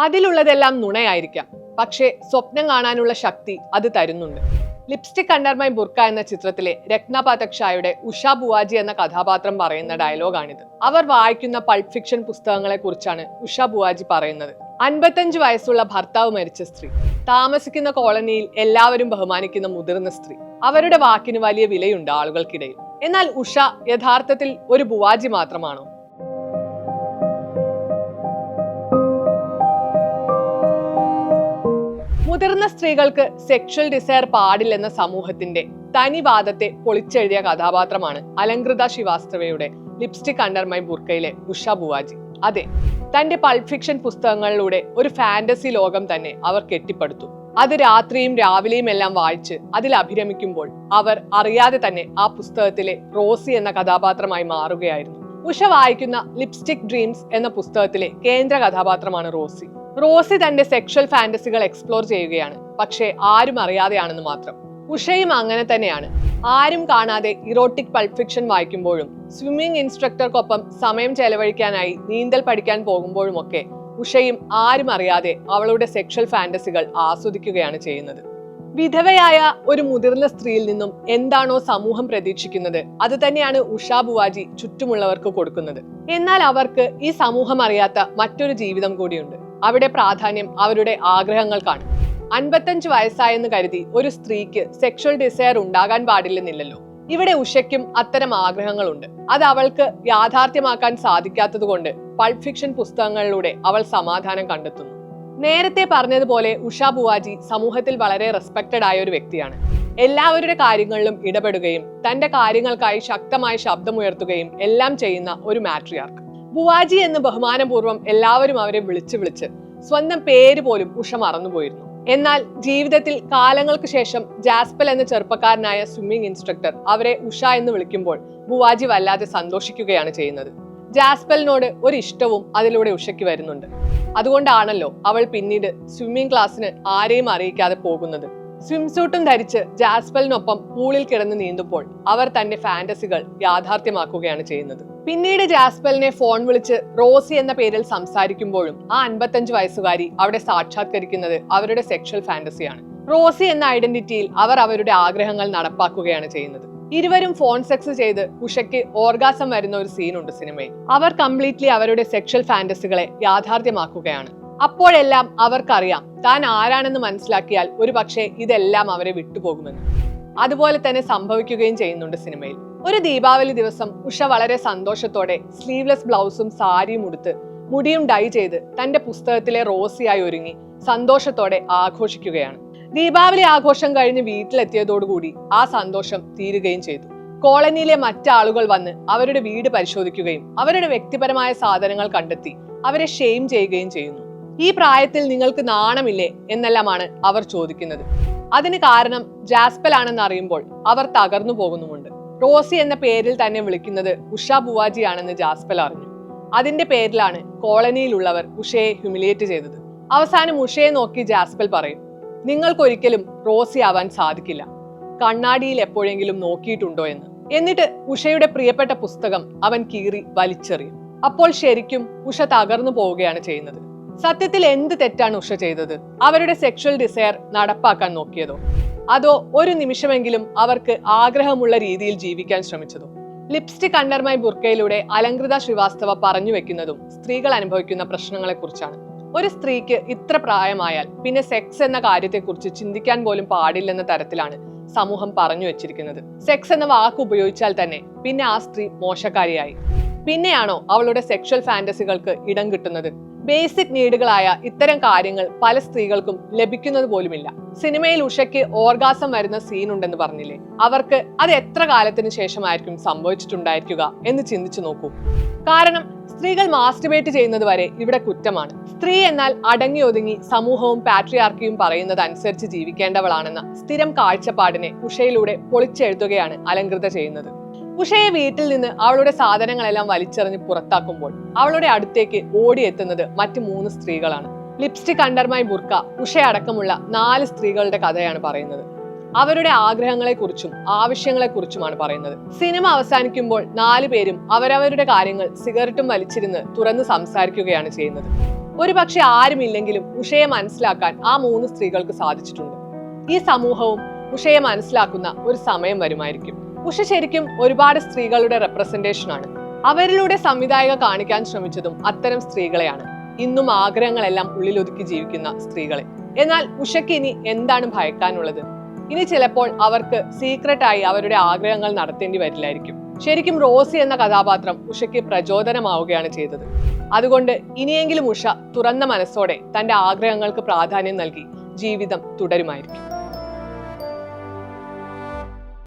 അതിലുള്ളതെല്ലാം നുണയായിരിക്കാം, പക്ഷേ സ്വപ്നം കാണാനുള്ള ശക്തി അത് തരുന്നുണ്ട്. ലിപ്സ്റ്റിക് അണ്ടർ മൈ ബുർക്ക എന്ന ചിത്രത്തിലെ രത്ന പാഠക് ഷായുടെ ഉഷ ബുവാജി എന്ന കഥാപാത്രം പറയുന്ന ഡയലോഗാണിത്. അവർ വായിക്കുന്ന പൾപ്പ് ഫിക്ഷൻ പുസ്തകങ്ങളെ കുറിച്ചാണ് ഉഷ ബുവാജി പറയുന്നത്. 55 വയസ്സുള്ള ഭർത്താവ് മരിച്ച സ്ത്രീ, താമസിക്കുന്ന കോളനിയിൽ എല്ലാവരും ബഹുമാനിക്കുന്ന മുതിർന്ന സ്ത്രീ. അവരുടെ വാക്കിന് വലിയ വിലയുണ്ട് ആളുകൾക്കിടയിൽ. എന്നാൽ ഉഷ യഥാർത്ഥത്തിൽ ഒരു ബുവാജി മാത്രമാണോ? മുതിർന്ന സ്ത്രീകൾക്ക് സെക്ഷൽ ഡിസയർ പാടില്ലെന്ന സമൂഹത്തിന്റെ തനിവാദത്തെ പൊളിച്ചെഴുതിയ കഥാപാത്രമാണ് അലങ്കൃത ശ്രീവാസ്തവയുടെ ലിപ്സ്റ്റിക് അണ്ടർ മൈ ബുർക്കയിലെ ഉഷ ബുവാജി. അതെ, തന്റെ പൾപ്പ് ഫിക്ഷൻ പുസ്തകങ്ങളിലൂടെ ഒരു ഫാന്റസി ലോകം തന്നെ അവർ കെട്ടിപ്പടുത്തു. അത് രാത്രിയും രാവിലെയും എല്ലാം വായിച്ച് അതിൽ അഭിരമിക്കുമ്പോൾ അവർ അറിയാതെ തന്നെ ആ പുസ്തകത്തിലെ റോസി എന്ന കഥാപാത്രമായി മാറുകയായിരുന്നു. ഉഷ വായിക്കുന്ന ലിപ്സ്റ്റിക് ഡ്രീംസ് എന്ന പുസ്തകത്തിലെ കേന്ദ്ര കഥാപാത്രമാണ് റോസി. റോസി തന്റെ സെക്ഷൽ ഫാന്റസികൾ എക്സ്പ്ലോർ ചെയ്യുകയാണ്, പക്ഷേ ആരും അറിയാതെയാണെന്ന് മാത്രം. ഉഷയും അങ്ങനെ തന്നെയാണ്. ആരും കാണാതെ ഇറോട്ടിക് പൾപ്പ് ഫിക്ഷൻ വായിക്കുമ്പോഴും സ്വിമ്മിംഗ് ഇൻസ്ട്രക്ടർക്കൊപ്പം സമയം ചെലവഴിക്കാനായി നീന്തൽ പഠിക്കാൻ പോകുമ്പോഴുമൊക്കെ ഉഷയും ആരും അറിയാതെ അവളുടെ സെക്ഷൽ ഫാന്റസികൾ ആസ്വദിക്കുകയാണ് ചെയ്യുന്നത്. വിധവയായ ഒരു മുതിർന്ന സ്ത്രീയിൽ നിന്നും എന്താണോ സമൂഹം പ്രതീക്ഷിക്കുന്നത് അത് തന്നെയാണ് ഉഷ ബുവാജി ചുറ്റുമുള്ളവർക്ക് കൊടുക്കുന്നത്. എന്നാൽ അവർക്ക് ഈ സമൂഹം അറിയാത്ത മറ്റൊരു ജീവിതം കൂടിയുണ്ട്. അവിടെ പ്രാധാന്യം അവരുടെ ആഗ്രഹങ്ങൾക്കാണ്. 55 വയസ്സായെന്ന് കരുതി ഒരു സ്ത്രീക്ക് സെക്ഷൽ ഡിസയർ ഉണ്ടാകാൻ പാടില്ലെന്നില്ലല്ലോ. ഇവിടെ ഉഷയ്ക്കും അത്തരം ആഗ്രഹങ്ങളുണ്ട്. അത് അവൾക്ക് യാഥാർത്ഥ്യമാക്കാൻ സാധിക്കാത്തത് കൊണ്ട് പൾപ്പ് ഫിക്ഷൻ പുസ്തകങ്ങളിലൂടെ അവൾ സമാധാനം കണ്ടെത്തുന്നു. നേരത്തെ പറഞ്ഞതുപോലെ ഉഷ ബുവാജി സമൂഹത്തിൽ വളരെ റെസ്പെക്റ്റഡ് ആയ ഒരു വ്യക്തിയാണ്. എല്ലാവരുടെ കാര്യങ്ങളിലും ഇടപെടുകയും തന്റെ കാര്യങ്ങൾക്കായി ശക്തമായ ശബ്ദമുയർത്തുകയും എല്ലാം ചെയ്യുന്ന ഒരു മാട്രിയാർക്ക്. ബുവാജി എന്ന് ബഹുമാനപൂർവ്വം എല്ലാവരും അവരെ വിളിച്ച് സ്വന്തം പേര് പോലും ഉഷ മറന്നുപോയിരുന്നു. എന്നാൽ ജീവിതത്തിൽ കാലങ്ങൾക്ക് ശേഷം ജാസ്പൽ എന്ന ചെറുപ്പക്കാരനായ സ്വിമ്മിംഗ് ഇൻസ്ട്രക്ടർ അവരെ ഉഷ എന്ന് വിളിക്കുമ്പോൾ ബുവാജി വല്ലാതെ സന്തോഷിക്കുകയാണ് ചെയ്യുന്നത്. ജാസ്പലിനോട് ഒരു ഇഷ്ടവും അതിലൂടെ ഉഷയ്ക്ക് വരുന്നുണ്ട്. അതുകൊണ്ടാണല്ലോ അവൾ പിന്നീട് സ്വിമ്മിംഗ് ക്ലാസ്സിന് ആരെയും അറിയിക്കാതെ പോകുന്നത്. സ്വിംസൂട്ടും ധരിച്ച് ജാസ്പലിനൊപ്പം പൂളിൽ കിടന്ന് നീന്തുമ്പോൾ അവർ തന്റെ ഫാന്റസികൾ യാഥാർത്ഥ്യമാക്കുകയാണ് ചെയ്യുന്നത്. പിന്നീട് ജാസ്പലിനെ ഫോൺ വിളിച്ച് റോസി എന്ന പേരിൽ സംസാരിക്കുമ്പോഴും ആ 55 വയസ്സുകാരി അവിടെ സാക്ഷാത്കരിക്കുന്നത് അവരുടെ സെക്ഷൽ ഫാന്റസിയാണ്. റോസി എന്ന ഐഡന്റിറ്റിയിൽ അവർ അവരുടെ ആഗ്രഹങ്ങൾ നടപ്പാക്കുകയാണ് ചെയ്യുന്നത്. ഇരുവരും ഫോൺ സെക്സ് ചെയ്ത് ഉഷയ്ക്ക് ഓർഗാസം വരുന്ന ഒരു സീനുണ്ട് സിനിമയിൽ. അവർ കംപ്ലീറ്റ്ലി അവരുടെ സെക്ഷൽ ഫാന്റസികളെ യാഥാർത്ഥ്യമാക്കുകയാണ്. അപ്പോഴെല്ലാം അവർക്കറിയാം താൻ ആരാണെന്ന് മനസ്സിലാക്കിയാൽ ഒരു പക്ഷേ ഇതെല്ലാം അവരെ വിട്ടുപോകുമെന്ന്. അതുപോലെ തന്നെ സംഭവിക്കുകയും ചെയ്യുന്നുണ്ട് സിനിമയിൽ. ഒരു ദീപാവലി ദിവസം ഉഷ വളരെ സന്തോഷത്തോടെ സ്ലീവ്ലെസ് ബ്ലൗസും സാരിയും ഉടുത്ത് മുടിയും ഡൈ ചെയ്ത് തന്റെ പുസ്തകത്തിലെ റോസിയായി ഒരുങ്ങി സന്തോഷത്തോടെ ആഘോഷിക്കുകയാണ്. ദീപാവലി ആഘോഷം കഴിഞ്ഞ് വീട്ടിലെത്തിയതോടുകൂടി ആ സന്തോഷം തീരുകയും ചെയ്തു. കോളനിയിലെ മറ്റാളുകൾ വന്ന് അവരുടെ വീട് പരിശോധിക്കുകയും അവരുടെ വ്യക്തിപരമായ സാധനങ്ങൾ കണ്ടെത്തി അവരെ ഷെയിം ചെയ്യുകയും ചെയ്യുന്നു. ഈ പ്രായത്തിൽ നിങ്ങൾക്ക് നാണമില്ലേ എന്നെല്ലാമാണ് അവർ ചോദിക്കുന്നത്. അതിന് കാരണം ജാസ്പൽ ആണെന്ന് അറിയുമ്പോൾ അവർ തകർന്നു പോകുന്നുമുണ്ട്. റോസി എന്ന പേരിൽ തന്നെ വിളിക്കുന്നത് ഉഷ ബുവാജി ആണെന്ന് ജാസ്പൽ അറിഞ്ഞു. അതിന്റെ പേരിലാണ് കോളനിയിലുള്ളവർ ഉഷയെ ഹ്യൂമിലിയേറ്റ് ചെയ്തത്. അവസാനം ഉഷയെ നോക്കി ജാസ്പൽ പറയും, നിങ്ങൾക്കൊരിക്കലും റോസി ആവാൻ സാധിക്കില്ല. കണ്ണാടിയിൽ എപ്പോഴെങ്കിലും നോക്കിയിട്ടുണ്ടോ എന്ന്. എന്നിട്ട് ഉഷയുടെ പ്രിയപ്പെട്ട പുസ്തകം അവൻ കീറി വലിച്ചെറിയും. അപ്പോൾ ശരിക്കും ഉഷ തകർന്നു പോവുകയാണ് ചെയ്യുന്നത്. സത്യത്തിൽ എന്ത് തെറ്റാണ് ഉഷ ചെയ്തത്? അവരുടെ സെക്ഷൽ ഡിസയർ നടപ്പാക്കാൻ നോക്കിയതോ? അതോ ഒരു നിമിഷമെങ്കിലും അവർക്ക് ആഗ്രഹമുള്ള രീതിയിൽ ജീവിക്കാൻ ശ്രമിച്ചതോ? ലിപ്സ്റ്റിക് അണ്ടർ മൈ ബുർക്കയിലൂടെ അലങ്കൃത ശ്രീവാസ്തവ പറഞ്ഞു വെക്കുന്നതും സ്ത്രീകൾ അനുഭവിക്കുന്ന പ്രശ്നങ്ങളെ കുറിച്ചാണ്. ഒരു സ്ത്രീക്ക് ഇത്ര പ്രായമായാൽ പിന്നെ സെക്സ് എന്ന കാര്യത്തെക്കുറിച്ച് ചിന്തിക്കാൻ പോലും പാടില്ലെന്ന തരത്തിലാണ് സമൂഹം പറഞ്ഞു വെച്ചിരിക്കുന്നത്. സെക്സ് എന്ന വാക്ക് ഉപയോഗിച്ചാൽ തന്നെ പിന്നെ ആ സ്ത്രീ മോശക്കാരിയായി. പിന്നെയാണോ അവളുടെ സെക്ഷൽ ഫാന്റസികൾക്ക് ഇടം കിട്ടുന്നത്? ബേസിക് നീഡുകളായ ഇത്തരം കാര്യങ്ങൾ പല സ്ത്രീകൾക്കും ലഭിക്കുന്നത് പോലുമില്ല. സിനിമയിൽ ഉഷയ്ക്ക് ഓർഗാസം വരുന്ന സീൻ ഉണ്ടെന്ന് പറഞ്ഞില്ലേ, അവർക്ക് അത് എത്ര കാലത്തിന് ശേഷമായിരിക്കും സംഭവിച്ചിട്ടുണ്ടായിരിക്കുക എന്ന് ചിന്തിച്ചു നോക്കൂ. കാരണം സ്ത്രീകൾ മാസ്റ്റുബേറ്റ് ചെയ്യുന്നത് വരെ ഇവിടെ കുറ്റമാണ്. സ്ത്രീ എന്നാൽ അടങ്ങി ഒതുങ്ങി സമൂഹവും പാട്രിയാർക്കിയും പറയുന്നത് അനുസരിച്ച് ജീവിക്കേണ്ടവളാണെന്ന സ്ഥിരം കാഴ്ചപ്പാടിനെ ഉഷയിലൂടെ പൊളിച്ചെഴുതുകയാണ് അലങ്കൃത ചെയ്യുന്നത്. ഉഷയെ വീട്ടിൽ നിന്ന് അവളുടെ സാധനങ്ങളെല്ലാം വലിച്ചെറിഞ്ഞ് പുറത്താക്കുമ്പോൾ അവളുടെ അടുത്തേക്ക് ഓടിയെത്തുന്നത് മറ്റു 3 സ്ത്രീകളാണ്. ലിപ്സ്റ്റിക് അണ്ടർ മൈ ബുർക്ക ഉഷയടക്കമുള്ള 4 സ്ത്രീകളുടെ കഥയാണ് പറയുന്നത്. അവരുടെ ആഗ്രഹങ്ങളെക്കുറിച്ചും ആവശ്യങ്ങളെക്കുറിച്ചുമാണ് പറയുന്നത്. സിനിമ അവസാനിക്കുമ്പോൾ 4 പേരും അവരവരുടെ കാര്യങ്ങൾ സിഗരറ്റും വലിച്ചിരുന്ന് തുറന്ന് സംസാരിക്കുകയാണ് ചെയ്യുന്നത്. ഒരുപക്ഷെ ആരുമില്ലെങ്കിലും ഉഷയെ മനസ്സിലാക്കാൻ ആ 3 സ്ത്രീകൾക്ക് സാധിച്ചിട്ടുണ്ട്. ഈ സമൂഹവും ഉഷയെ മനസ്സിലാക്കുന്ന ഒരു സമയം വരുമായിരിക്കും. ഉഷ ശരിക്കും ഒരുപാട് സ്ത്രീകളുടെ റെപ്രസെന്റേഷൻ ആണ്. അവരിലൂടെ സംവിധായക കാണിക്കാൻ ശ്രമിച്ചതും അത്തരം സ്ത്രീകളെയാണ്, ഇന്നും ആഗ്രഹങ്ങളെല്ലാം ഉള്ളിലൊതുക്കി ജീവിക്കുന്ന സ്ത്രീകളെ. എന്നാൽ ഉഷയ്ക്ക് ഇനി എന്താണ് ഭയക്കാനുള്ളത്? ഇനി ചിലപ്പോൾ അവർക്ക് സീക്രട്ടായി അവരുടെ ആഗ്രഹങ്ങൾ നടത്തേണ്ടി വരില്ലായിരിക്കും. ശരിക്കും റോസി എന്ന കഥാപാത്രം ഉഷയ്ക്ക് പ്രചോദനമാവുകയാണ് ചെയ്തത്. അതുകൊണ്ട് ഇനിയെങ്കിലും ഉഷ തുറന്ന മനസ്സോടെ തന്റെ ആഗ്രഹങ്ങൾക്ക് പ്രാധാന്യം നൽകി ജീവിതം തുടരുമായിരിക്കും.